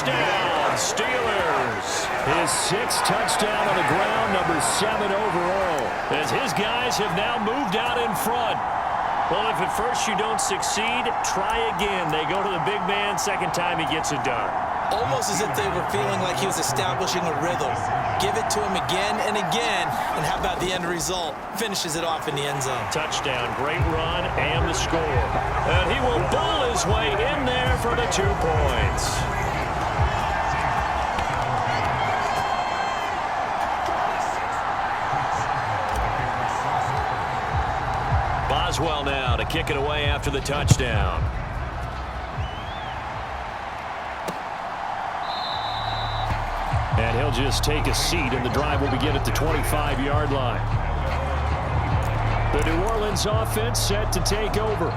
Touchdown, Steelers. His 6th touchdown on the ground, number 7 overall, as his guys have now moved out in front. Well, if at first you don't succeed, try again. They go to the big man. Second time he gets it done. Almost as if they were feeling like he was establishing a rhythm. Give it to him again and again, and how about the end result? Finishes it off in the end zone. Touchdown, great run, and the score. And he will bowl his way in there for the 2 points. Boswell now to kick it away after the touchdown. And he'll just take a seat, and the drive will begin at the 25-yard line. The New Orleans offense set to take over.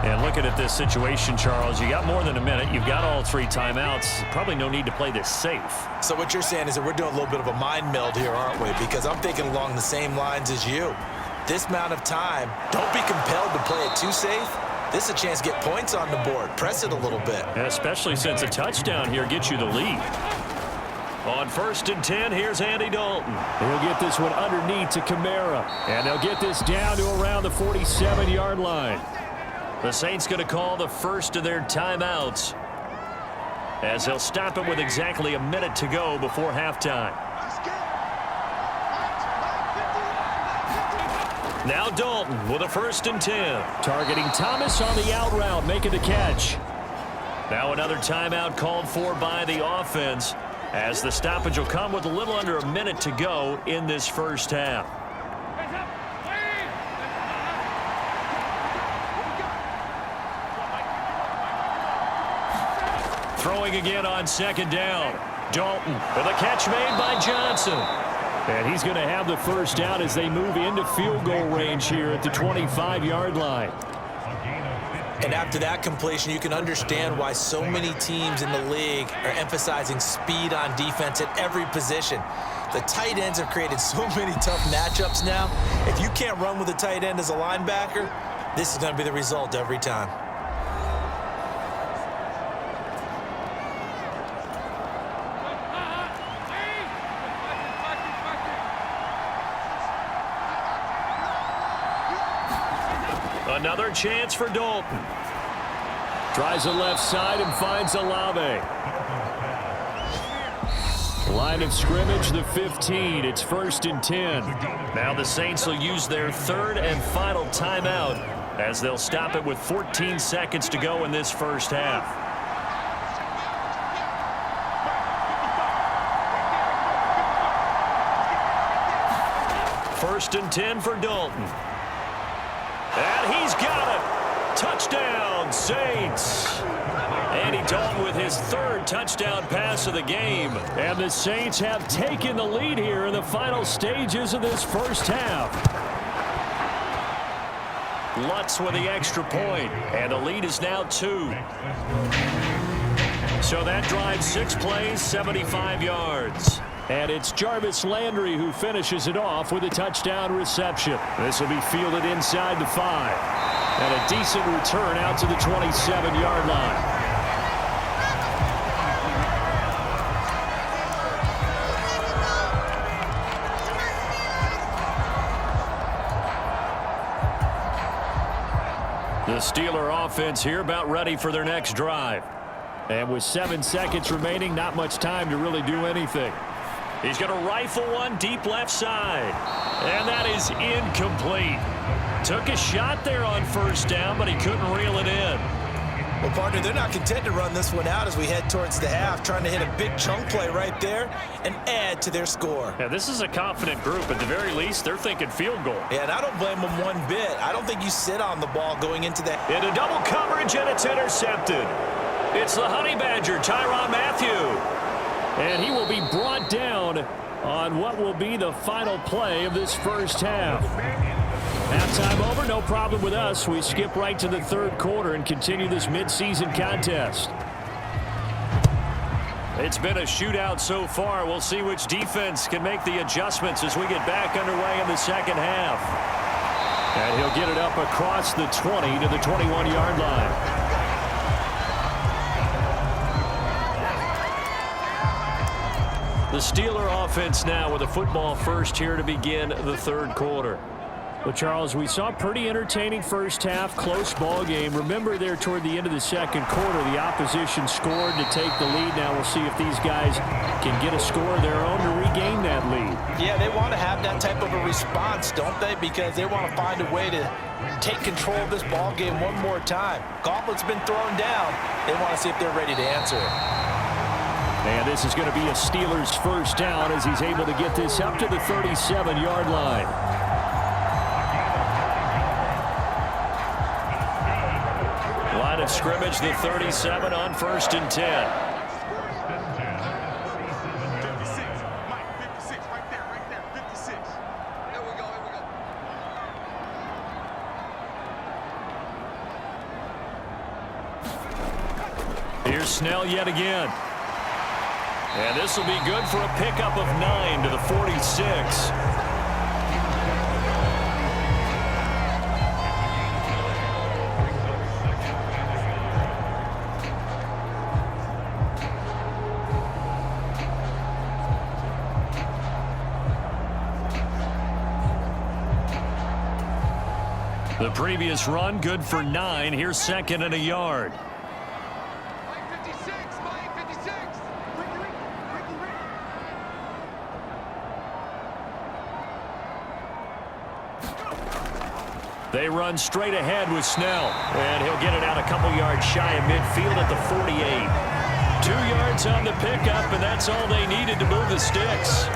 And looking at this situation, Charles, you got more than a minute. You've got all 3 timeouts. Probably no need to play this safe. So what you're saying is that we're doing a little bit of a mind meld here, aren't we? Because I'm thinking along the same lines as you. This amount of time, don't be compelled to play it too safe. This is a chance to get points on the board. Press it a little bit. Especially since a touchdown here gets you the lead. On 1st and 10, here's Andy Dalton. He'll get this one underneath to Kamara. And they'll get this down to around the 47-yard line. The Saints going to call the first of their timeouts, as they'll stop it with exactly a minute to go before halftime. Now Dalton with a 1st and 10. Targeting Thomas on the out route, making the catch. Now another timeout called for by the offense, as the stoppage will come with a little under a minute to go in this first half. Throwing again on 2nd down. Dalton with a catch made by Johnson. And he's going to have the first down as they move into field goal range here at the 25-yard line. And after that completion, you can understand why so many teams in the league are emphasizing speed on defense at every position. The tight ends have created so many tough matchups now. If you can't run with a tight end as a linebacker, this is going to be the result every time. Another chance for Dalton. Tries the left side and finds Olave. Line of scrimmage, the 15. It's 1st and 10. Now the Saints will use their 3rd and final timeout, as they'll stop it with 14 seconds to go in this first half. First and 10 for Dalton. And he's got it. Touchdown, Saints. Andy Dalton with his 3rd touchdown pass of the game. And the Saints have taken the lead here in the final stages of this first half. Lutz with the extra point, and the lead is now 2. So that drives 6 plays, 75 yards. And it's Jarvis Landry who finishes it off with a touchdown reception. This will be fielded inside the 5. And a decent return out to the 27-yard line. The Steeler offense here about ready for their next drive. And with 7 seconds remaining, not much time to really do anything. He's going to rifle one deep left side. And that is incomplete. Took a shot there on 1st down, but he couldn't reel it in. Well, partner, they're not content to run this one out as we head towards the half, trying to hit a big chunk play right there and add to their score. Yeah, this is a confident group. At the very least, they're thinking field goal. Yeah, and I don't blame them one bit. I don't think you sit on the ball going into that. Into double coverage, and it's intercepted. It's the Honey Badger, Tyrann Mathieu. And he will be brought down on what will be the final play of this first half. Halftime over, no problem with us. We skip right to the 3rd quarter and continue this midseason contest. It's been a shootout so far. We'll see which defense can make the adjustments as we get back underway in the second half. And he'll get it up across the 20 to the 21-yard line. The Steeler offense now with a football first here to begin the third quarter. Well, Charles, we saw a pretty entertaining first half, close ball game. Remember there toward the end of the second quarter, the opposition scored to take the lead. Now we'll see if these guys can get a score of their own to regain that lead. Yeah, they want to have that type of a response, don't they? Because they want to find a way to take control of this ball game one more time. Gauntlet's been thrown down. They want to see if they're ready to answer it. And this is going to be a Steelers first down as he's able to get this up to the 37-yard line. Line of scrimmage, the 37 on 1st and 10. Here's Snell yet again. And this will be good for a pickup of 9 to the 46. The previous run good for 9. Here's 2nd and a yard. They run straight ahead with Snell, and he'll get it out a couple yards shy of midfield at the 48. 2 yards on the pickup, and that's all they needed to move the sticks.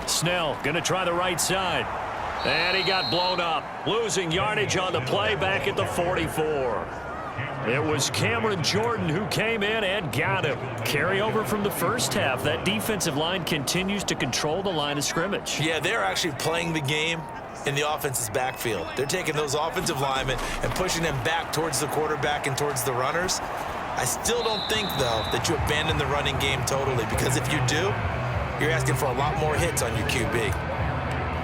Snell going to try the right side. And he got blown up. Losing yardage on the play back at the 44. It was Cameron Jordan who came in and got him. Carry over from the first half. That defensive line continues to control the line of scrimmage. Yeah, they're actually playing the game in the offense's backfield. They're taking those offensive linemen and pushing them back towards the quarterback and towards the runners. I still don't think, though, that you abandon the running game totally, because if you do, you're asking for a lot more hits on your QB.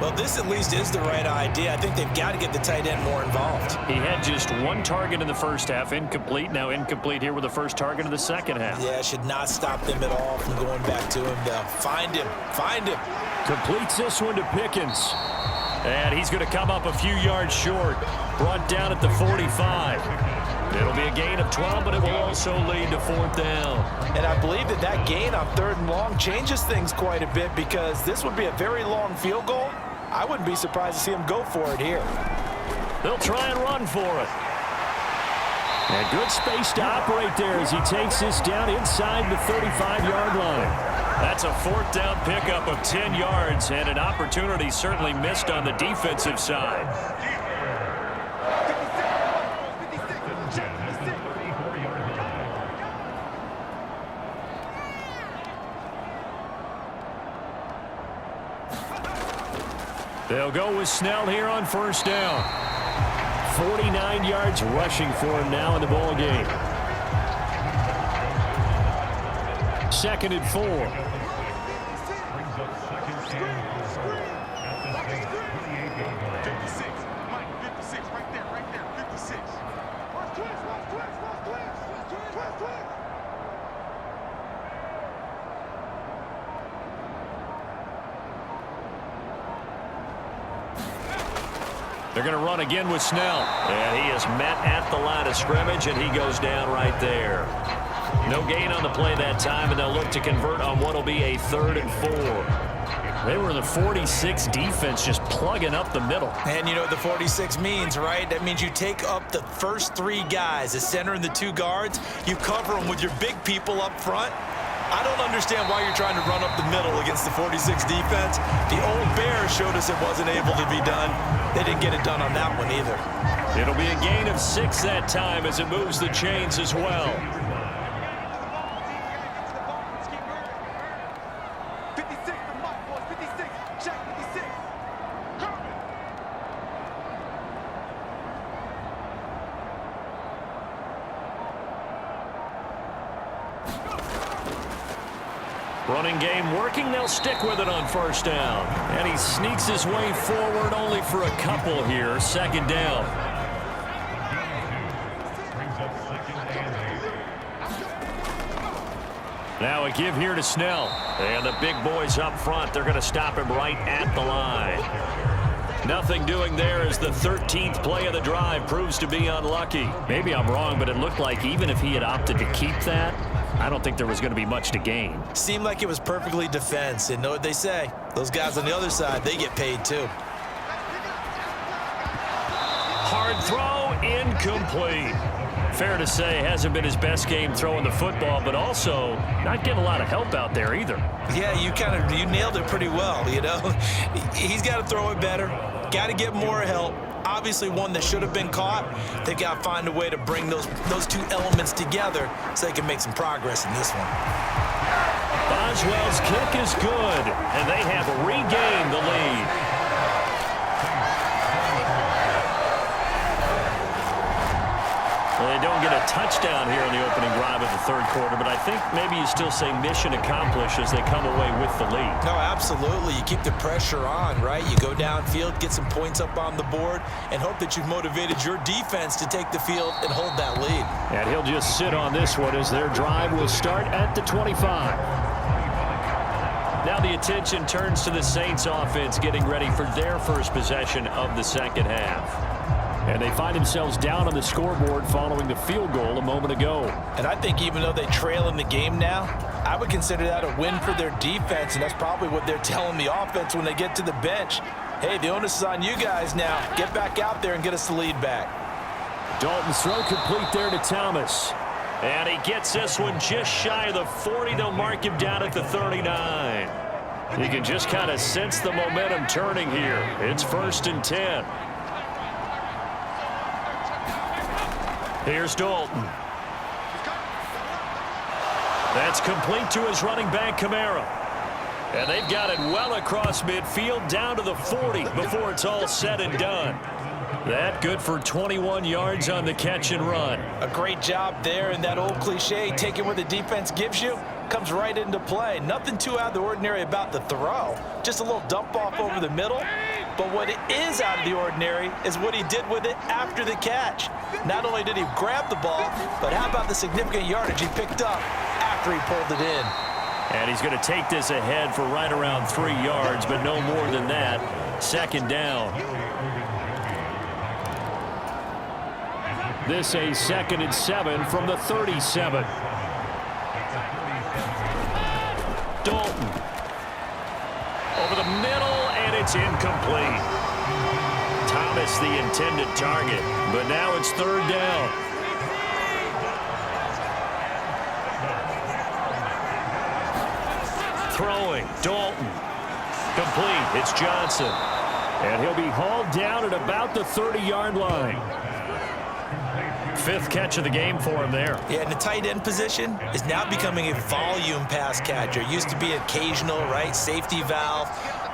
Well, this at least is the right idea. I think they've got to get the tight end more involved. He had just 1 target in the first half, incomplete. Now incomplete here with the first target of the second half. Yeah, should not stop them at all from going back to him, though. Find him. Find him. Completes this one to Pickens. And he's going to come up a few yards short. Brought down at the 45. It'll be a gain of 12, but it will also lead to 4th down. And I believe that that gain on 3rd and long changes things quite a bit, because this would be a very long field goal. I wouldn't be surprised to see him go for it here. They'll try and run for it. And good space to operate there as he takes this down inside the 35-yard line. That's a 4th down pickup of 10 yards, and an opportunity certainly missed on the defensive side. They'll go with Snell here on 1st down. 49 yards rushing for him now in the ball game. 2nd and 4. They're going to run again with Snell. And he is met at the line of scrimmage, and he goes down right there. No gain on the play that time, and they'll look to convert on what will be a 3rd and 4. They were in the 46 defense, just plugging up the middle. And you know what the 46 means, right? That means you take up the first 3 guys, the center and the 2 guards. You cover them with your big people up front. I don't understand why you're trying to run up the middle against the 46 defense. The old Bears showed us it wasn't able to be done. They didn't get it done on that one either. It'll be a gain of 6 that time as it moves the chains as well. Running game working. They'll stick with it on first down. And he sneaks his way forward only for a couple here. Second down. Now a give here to Snell. And the big boys up front. They're going to stop him right at the line. Nothing doing there as the 13th play of the drive proves to be unlucky. Maybe I'm wrong, but it looked like even if he had opted to keep that, I don't think there was going to be much to gain. Seemed like it was perfectly defense. And know what they say? Those guys on the other side, they get paid too. Hard throw, incomplete. Fair to say, hasn't been his best game throwing the football, but also not getting a lot of help out there either. Yeah, you nailed it pretty well, you know. He's got to throw it better. Got to get more help. Obviously one that should have been caught. They've got to find a way to bring those two elements together so they can make some progress in this one. Boswell's kick is good, and they have regained the lead. Well, they don't get a touchdown here in the opening drive of the third quarter, but I think maybe you still say mission accomplished as they come away with the lead. No, absolutely. You keep the pressure on, right? You go downfield, get some points up on the board, and hope that you've motivated your defense to take the field and hold that lead. And he'll just sit on this one as their drive will start at the 25. Now the attention turns to the Saints offense getting ready for their first possession of the second half. And they find themselves down on the scoreboard following the field goal a moment ago. And I think even though they trail in the game now, I would consider that a win for their defense, and that's probably what they're telling the offense when they get to the bench. Hey, the onus is on you guys now. Get back out there and get us the lead back. Dalton's throw complete there to Thomas. And he gets this one just shy of the 40. They'll mark him down at the 39. You can just kind of sense the momentum turning here. It's 1st and 10. Here's Dalton. That's complete to his running back, Kamara. And they've got it well across midfield down to the 40 before it's all said and done. That good for 21 yards on the catch and run. A great job there, and that old cliche, taking what the defense gives you, comes right into play. Nothing too out of the ordinary about the throw. Just a little dump off over the middle. But what is out of the ordinary is what he did with it after the catch. Not only did he grab the ball, but how about the significant yardage he picked up after he pulled it in. And he's going to take this ahead for right around 3 yards, but no more than that. Second down. This a 2nd and 7 from the 37. Dalton. Over the middle, and it's incomplete. Thomas the intended target, but now it's 3rd down. Throwing, Dalton. Complete, it's Johnson. And he'll be hauled down at about the 30-yard line. 5th catch of the game for him there. Yeah, and the tight end position is now becoming a volume pass catcher. It used to be occasional, right? Safety valve.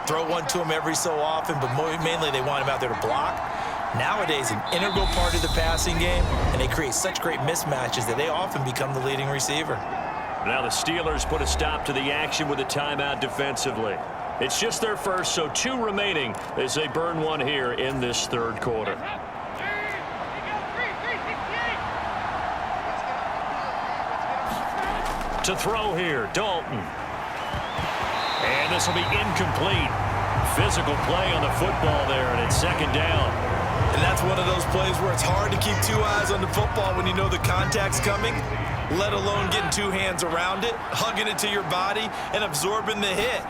Throw one to him every so often, but mainly they want him out there to block. Nowadays, an integral part of the passing game, and they create such great mismatches that they often become the leading receiver. Now the Steelers put a stop to the action with a timeout defensively. It's just their first, so 2 remaining as they burn one here in this 3rd quarter. To throw here, Dalton. And this will be incomplete. Physical play on the football there, and it's 2nd down. And that's one of those plays where it's hard to keep 2 eyes on the football when you know the contact's coming, let alone getting 2 hands around it, hugging it to your body, and absorbing the hit.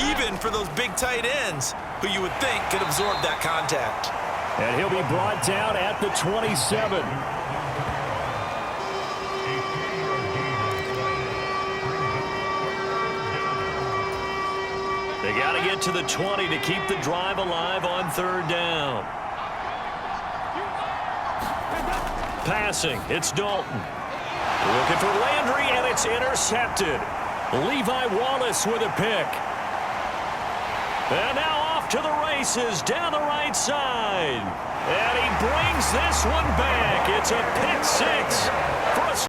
Even for those big tight ends who you would think could absorb that contact. And he'll be brought down at the 27. They got to get to the 20 to keep the drive alive on 3rd down. Passing, it's Dalton. Looking for Landry, and it's intercepted. Levi Wallace with a pick. And now off to the races down the right side. And he brings this one back. It's a pick 6.